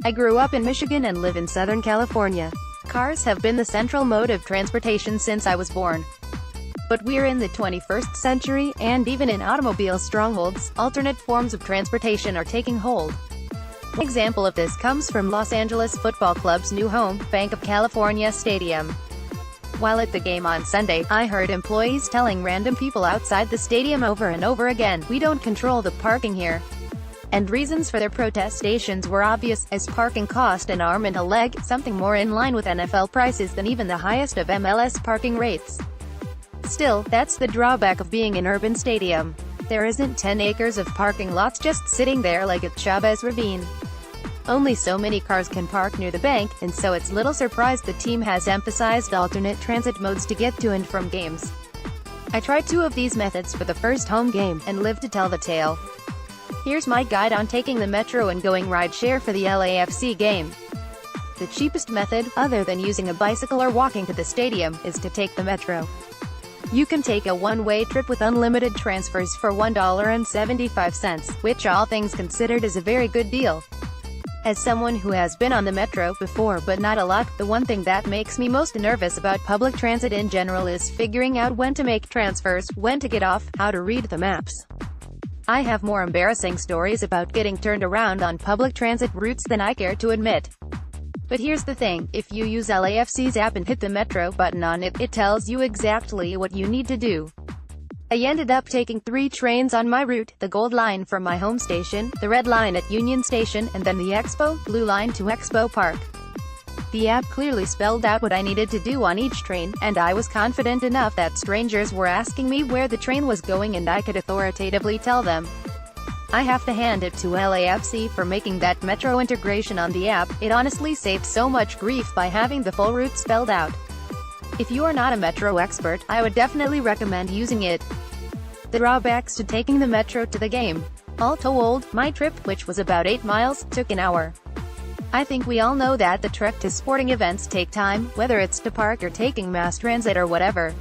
I grew up in Michigan and live in Southern California. Cars have been the central mode of transportation since I was born. But we're in the 21st century, and even in automobile strongholds, alternate forms of transportation are taking hold. One example of this comes from Los Angeles Football Club's new home, Banc of California Stadium. While at the game on Sunday, I heard employees telling random people outside the stadium over and over again, "We don't control the parking here." And reasons for their protestations were obvious, as parking cost an arm and a leg, something more in line with NFL prices than even the highest of MLS parking rates. Still, that's the drawback of being an urban stadium. There isn't 10 acres of parking lots just sitting there like at Chavez Ravine. Only so many cars can park near the bank, and so it's little surprise the team has emphasized alternate transit modes to get to and from games. I tried 2 of these methods for the first home game, and lived to tell the tale. Here's my guide on taking the metro and going rideshare for the LAFC game. The cheapest method, other than using a bicycle or walking to the stadium, is to take the metro. You can take a one-way trip with unlimited transfers for $1.75, which all things considered is a very good deal. As someone who has been on the metro before but not a lot, the one thing that makes me most nervous about public transit in general is figuring out when to make transfers, when to get off, how to read the maps. I have more embarrassing stories about getting turned around on public transit routes than I care to admit. But here's the thing, if you use LAFC's app and hit the metro button on it, it tells you exactly what you need to do. I ended up taking 3 trains on my route: the Gold Line from my home station, the Red Line at Union Station, and then the Blue Line to Expo Park. The app clearly spelled out what I needed to do on each train, and I was confident enough that strangers were asking me where the train was going and I could authoritatively tell them. I have to hand it to LAFC for making that metro integration on the app. It honestly saved so much grief by having the full route spelled out. If you are not a metro expert, I would definitely recommend using it. The drawbacks to taking the metro to the game. All told, my trip, which was about 8 miles, took an hour. I think we all know that the trek to sporting events take time, whether it's to park or taking mass transit or whatever.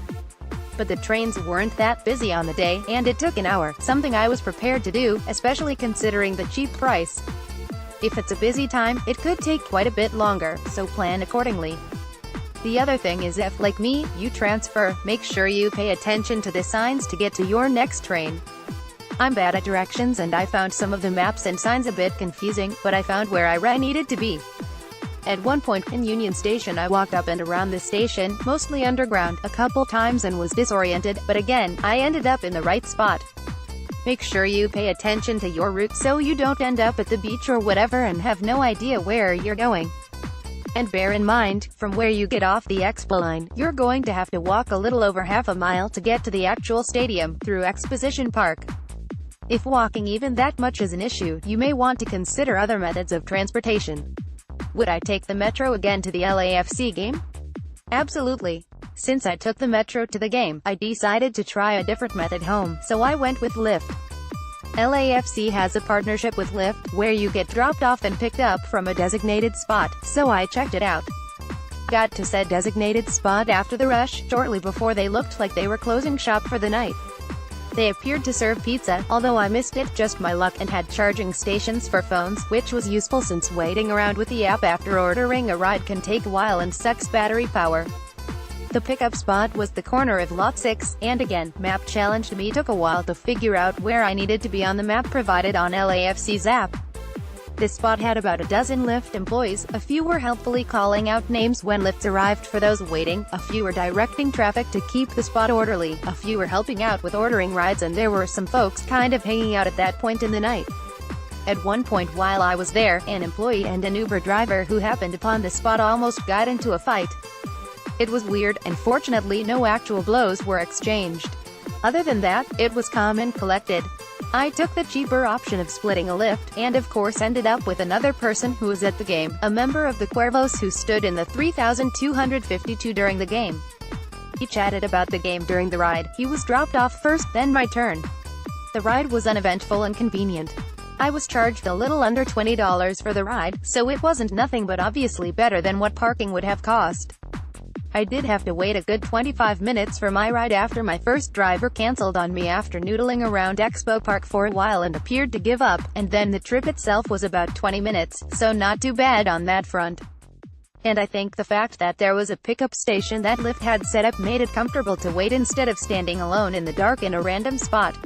But the trains weren't that busy on the day, and it took an hour, something I was prepared to do, especially considering the cheap price. If it's a busy time, it could take quite a bit longer, so plan accordingly. The other thing is if, like me, you transfer, make sure you pay attention to the signs to get to your next train. I'm bad at directions and I found some of the maps and signs a bit confusing, but I found where I needed to be. At one point in Union Station I walked up and around the station, mostly underground, a couple times and was disoriented, but again, I ended up in the right spot. Make sure you pay attention to your route so you don't end up at the beach or whatever and have no idea where you're going. And bear in mind, from where you get off the Expo line, you're going to have to walk a little over half a mile to get to the actual stadium, through Exposition Park. If walking even that much is an issue, you may want to consider other methods of transportation. Would I take the metro again to the LAFC game? Absolutely. Since I took the metro to the game, I decided to try a different method home, so I went with Lyft. LAFC has a partnership with Lyft, where you get dropped off and picked up from a designated spot, so I checked it out. Got to said designated spot after the rush, shortly before they looked like they were closing shop for the night. They appeared to serve pizza, although I missed it, just my luck, and had charging stations for phones, which was useful since waiting around with the app after ordering a ride can take a while and sucks battery power. The pickup spot was the corner of Lot 6, and again, map challenged me. Took a while to figure out where I needed to be on the map provided on LAFC's app. This spot had about a dozen Lyft employees, a few were helpfully calling out names when lifts arrived for those waiting, a few were directing traffic to keep the spot orderly, a few were helping out with ordering rides, and there were some folks kind of hanging out at that point in the night. At one point while I was there, an employee and an Uber driver who happened upon the spot almost got into a fight. It was weird, and fortunately no actual blows were exchanged. Other than that, it was calm and collected. I took the cheaper option of splitting a lift, and of course ended up with another person who was at the game, a member of the Cuervos who stood in the 3,252 during the game. He chatted about the game during the ride. He was dropped off first, then my turn. The ride was uneventful and convenient. I was charged a little under $20 for the ride, so it wasn't nothing but obviously better than what parking would have cost. I did have to wait a good 25 minutes for my ride after my first driver cancelled on me after noodling around Expo Park for a while and appeared to give up, and then the trip itself was about 20 minutes, so not too bad on that front. And I think the fact that there was a pickup station that Lyft had set up made it comfortable to wait instead of standing alone in the dark in a random spot.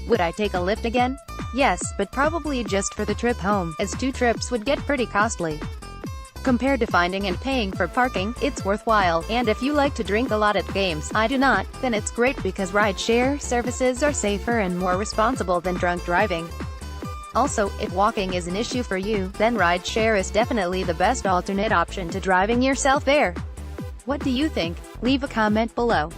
Would I take a Lyft again? Yes, but probably just for the trip home, as 2 trips would get pretty costly. Compared to finding and paying for parking, it's worthwhile, and if you like to drink a lot at games, I do not, then it's great because rideshare services are safer and more responsible than drunk driving. Also, if walking is an issue for you, then rideshare is definitely the best alternate option to driving yourself there. What do you think? Leave a comment below.